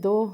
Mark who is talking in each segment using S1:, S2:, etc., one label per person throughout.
S1: 2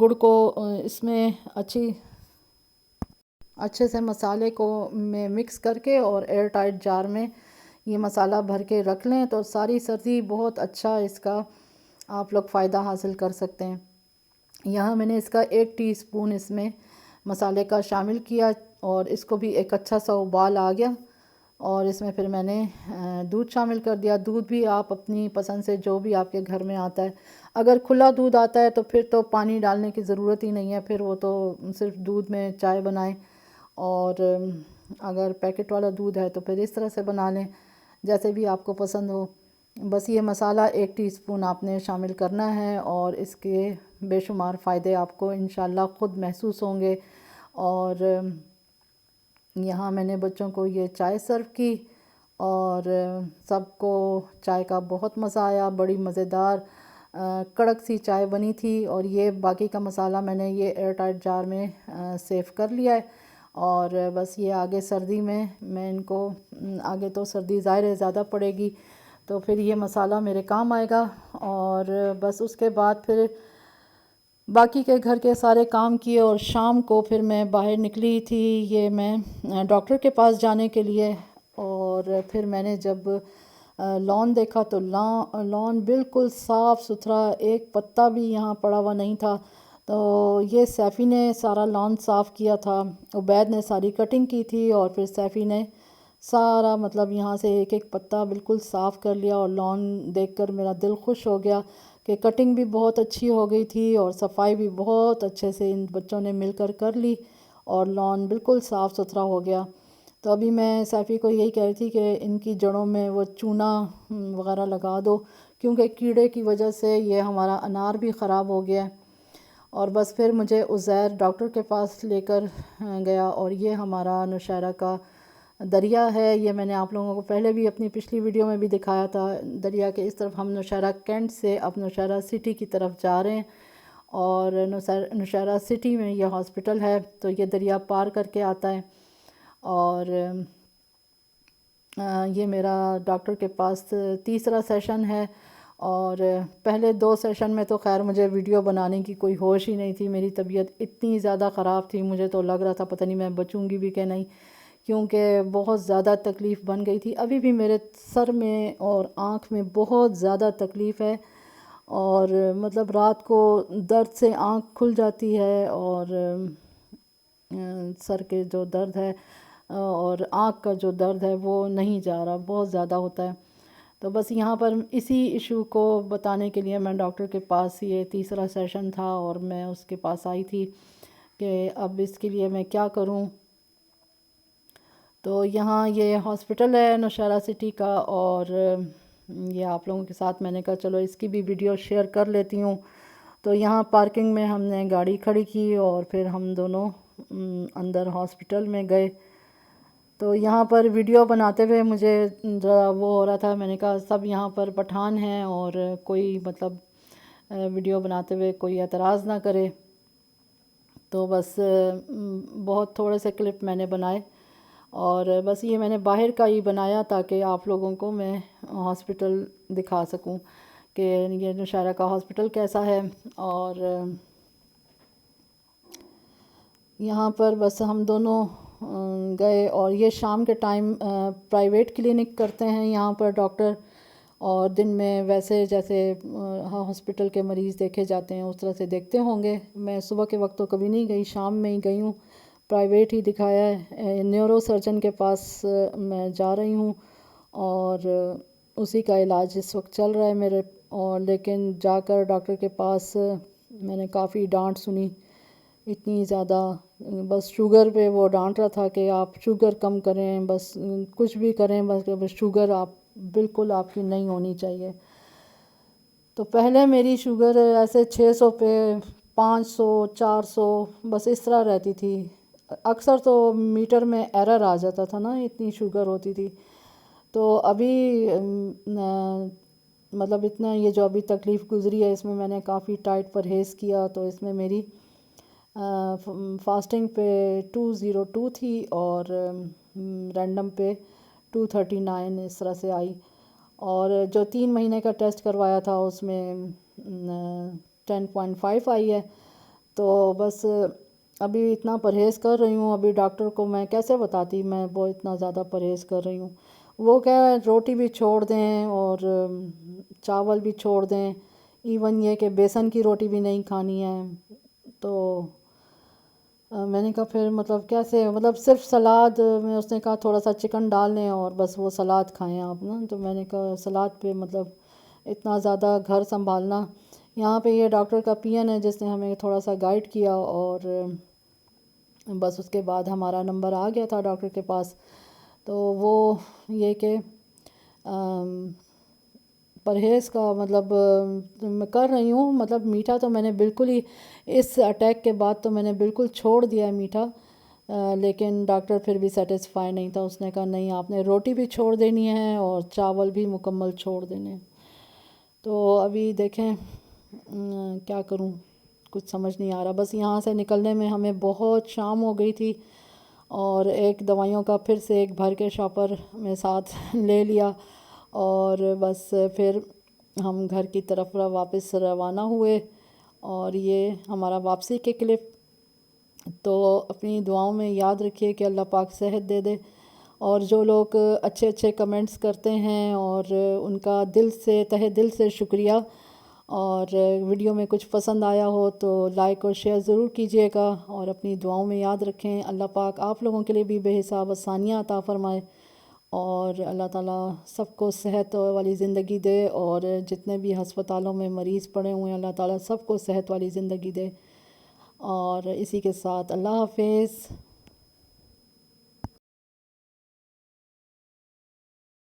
S1: گڑ کو اس میں اچھے سے مسالے کو میں مکس کر کے اور ایئر ٹائٹ جار میں یہ مسالہ بھر کے رکھ لیں تو ساری سردی بہت اچھا اس کا آپ لوگ فائدہ حاصل کر سکتے ہیں۔ یہاں میں نے اس کا 1 ٹی اسپون اس میں مسالے کا شامل کیا اور اس کو بھی ایک اچھا سا ابال آ گیا، اور اس میں پھر میں نے دودھ شامل کر دیا۔ دودھ بھی آپ اپنی پسند سے جو بھی آپ کے گھر میں آتا ہے، اگر کھلا دودھ آتا ہے تو پھر تو پانی ڈالنے کی ضرورت ہی نہیں ہے، پھر وہ تو صرف دودھ میں چائے بنائیں، اور اگر پیکٹ والا دودھ ہے تو پھر اس طرح سے بنا لیں، جیسے بھی آپ کو پسند ہو۔ بس یہ مسالہ 1 ٹی اسپون آپ نے شامل کرنا ہے، اور اس کے بے شمار فائدے آپ کو انشاءاللہ خود محسوس ہوں گے۔ اور یہاں میں نے بچوں کو یہ چائے سرو کی، اور سب کو چائے کا بہت مزہ آیا، بڑی مزیدار کڑک سی چائے بنی تھی۔ اور یہ باقی کا مسالہ میں نے یہ ایئر ٹائٹ جار میں سیو کر لیا ہے، اور بس یہ آگے سردی میں ان کو آگے تو سردی ظاہر ہے زیادہ پڑے گی، تو پھر یہ مسالہ میرے کام آئے گا۔ اور بس اس کے بعد پھر باقی کے گھر کے سارے کام کیے، اور شام کو پھر میں باہر نکلی تھی یہ میں ڈاکٹر کے پاس جانے کے لیے۔ اور پھر میں نے جب لان دیکھا تو لان بالکل صاف ستھرا، ایک پتا بھی یہاں پڑا ہوا نہیں تھا۔ تو یہ سیفی نے سارا لان صاف کیا تھا، عبید نے ساری کٹنگ کی تھی، اور پھر سیفی نے سارا مطلب یہاں سے ایک ایک پتا بالکل صاف کر لیا، اور لان دیکھ کر میرا دل خوش ہو گیا کہ کٹنگ بھی بہت اچھی ہو گئی تھی، اور صفائی بھی بہت اچھے سے ان بچوں نے مل کر لی، اور لان بالکل صاف ستھرا ہو گیا۔ تو ابھی میں سیفی کو یہی کہہ رہی تھی کہ ان کی جڑوں میں وہ چونا وغیرہ لگا دو، کیونکہ کیڑے کی وجہ سے یہ ہمارا انار بھی خراب ہو گیا ہے۔ اور بس پھر مجھے عزیر ڈاکٹر کے پاس لے کر گیا، اور یہ ہمارا نوشہرہ کا دریا ہے، یہ میں نے آپ لوگوں کو پہلے بھی اپنی پچھلی ویڈیو میں بھی دکھایا تھا۔ دریا کے اس طرف ہم نوشہرہ کینٹ سے اب نوشہرہ سٹی کی طرف جا رہے ہیں، اور نوشہرہ سٹی میں یہ ہاسپٹل ہے، تو یہ دریا پار کر کے آتا ہے۔ اور یہ میرا ڈاکٹر کے پاس تیسرا سیشن ہے، اور پہلے 2 سیشن میں تو خیر مجھے ویڈیو بنانے کی کوئی ہوش ہی نہیں تھی، میری طبیعت اتنی زیادہ خراب تھی، مجھے تو لگ رہا تھا پتہ نہیں میں بچوں گی بھی کہ نہیں، کیونکہ بہت زیادہ تکلیف بن گئی تھی۔ ابھی بھی میرے سر میں اور آنکھ میں بہت زیادہ تکلیف ہے، اور مطلب رات کو درد سے آنکھ کھل جاتی ہے، اور سر کے جو درد ہے اور آنکھ کا جو درد ہے وہ نہیں جا رہا، بہت زیادہ ہوتا ہے۔ تو بس یہاں پر اسی ایشو کو بتانے کے لیے میں ڈاکٹر کے پاس، یہ تیسرا سیشن تھا اور میں اس کے پاس آئی تھی کہ اب اس کے لیے میں کیا کروں۔ تو یہاں یہ ہاسپٹل ہے نوشہرہ سٹی کا، اور یہ آپ لوگوں کے ساتھ میں نے کہا چلو اس کی بھی ویڈیو شیئر کر لیتی ہوں۔ تو یہاں پارکنگ میں ہم نے گاڑی کھڑی کی، اور پھر ہم دونوں اندر ہاسپٹل میں گئے۔ تو یہاں پر ویڈیو بناتے ہوئے مجھے ذرا وہ ہو رہا تھا، میں نے کہا سب یہاں پر پٹھان ہیں اور کوئی مطلب ویڈیو بناتے ہوئے کوئی اعتراض نہ کرے، تو بس بہت تھوڑے سے کلپ میں نے بنائے، اور بس یہ میں نے باہر کا ہی بنایا تاکہ آپ لوگوں کو میں ہاسپٹل دکھا سکوں کہ یہ نوشہرہ کا ہاسپٹل کیسا ہے۔ اور یہاں پر بس ہم دونوں گئے، اور یہ شام کے ٹائم پرائیویٹ کلینک کرتے ہیں یہاں پر ڈاکٹر، اور دن میں ویسے جیسے ہاسپٹل کے مریض دیکھے جاتے ہیں اس طرح سے دیکھتے ہوں گے۔ میں صبح کے وقت تو کبھی نہیں گئی، شام میں ہی گئی ہوں، پرائیویٹ ہی دکھایا ہے۔ نیورو سرجن کے پاس میں جا رہی ہوں، اور اسی کا علاج اس وقت چل رہا ہے میرے، اور لیکن جا کر ڈاکٹر کے پاس میں نے کافی ڈانٹ سنی، اتنی زیادہ، بس شوگر پہ وہ ڈانٹ رہا تھا کہ آپ شوگر کم کریں، بس کچھ بھی کریں، بس شوگر آپ بالکل آپ کی نہیں ہونی چاہیے۔ تو پہلے میری شوگر ایسے 600 پہ 500 400 بس اس طرح رہتی تھی، اکثر تو میٹر میں ایرر آ جاتا تھا نا، اتنی شوگر ہوتی تھی۔ تو ابھی مطلب اتنا یہ جو ابھی تکلیف گزری ہے اس میں میں نے کافی ٹائٹ پرہیز کیا، تو اس میں میری فاسٹنگ پہ 202 تھی، اور رینڈم پہ 239 اس طرح سے آئی، اور جو 3 مہینے کا ٹیسٹ کروایا تھا اس میں 10.5 آئی ہے۔ تو بس ابھی اتنا پرہیز کر رہی ہوں. ابھی ڈاکٹر کو میں کیسے بتاتی میں وہ اتنا زیادہ پرہیز کر رہی ہوں. وہ کہہ رہے ہیں روٹی بھی چھوڑ دیں اور چاول بھی چھوڑ دیں، ایون یہ کہ بیسن کی روٹی بھی نہیں کھانی ہے. تو میں نے کہا پھر مطلب کیسے، مطلب صرف سلاد میں اس نے کہا تھوڑا سا چکن ڈال لیں اور بس وہ سلاد کھائیں آپ نا. تو میں نے کہا سلاد پہ مطلب اتنا زیادہ گھر سنبھالنا. یہاں پہ یہ ڈاکٹر کا پی این ہے جس نے ہمیں تھوڑا سا گائیڈ کیا، اور بس اس کے بعد ہمارا نمبر آ گیا تھا ڈاکٹر کے پاس. تو وہ یہ کہ پرہیز کا مطلب میں کر رہی ہوں. مطلب میٹھا تو میں نے بالکل ہی اس اٹیک کے بعد تو میں نے بالکل چھوڑ دیا ہے میٹھا. لیکن ڈاکٹر پھر بھی سیٹسفائی نہیں تھا. اس نے کہا نہیں، آپ نے روٹی بھی چھوڑ دینی ہے اور چاول بھی مکمل چھوڑ دینے. تو ابھی دیکھیں کیا کروں، کچھ سمجھ نہیں آ رہا. بس یہاں سے نکلنے میں ہمیں بہت شام ہو گئی تھی، اور ایک دوائیوں کا پھر سے ایک بھر کے شاپر میں ساتھ لے لیا، اور بس پھر ہم گھر کی طرف واپس روانہ ہوئے. اور یہ ہمارا واپسی کے کلپ. تو اپنی دعاؤں میں یاد رکھیے کہ اللہ پاک صحت دے دے. اور جو لوگ اچھے اچھے کمنٹس کرتے ہیں اور ان کا دل سے تہہ دل سے شکریہ. اور ویڈیو میں کچھ پسند آیا ہو تو لائک اور شیئر ضرور کیجیے گا، اور اپنی دعاؤں میں یاد رکھیں. اللہ پاک آپ لوگوں کے لیے بھی بے حساب آسانیاں عطا فرمائے، اور اللہ تعالیٰ سب کو صحت والی زندگی دے. اور جتنے بھی ہسپتالوں میں مریض پڑے ہوئے ہیں اللہ تعالیٰ سب کو صحت والی زندگی دے. اور اسی کے ساتھ اللہ حافظ.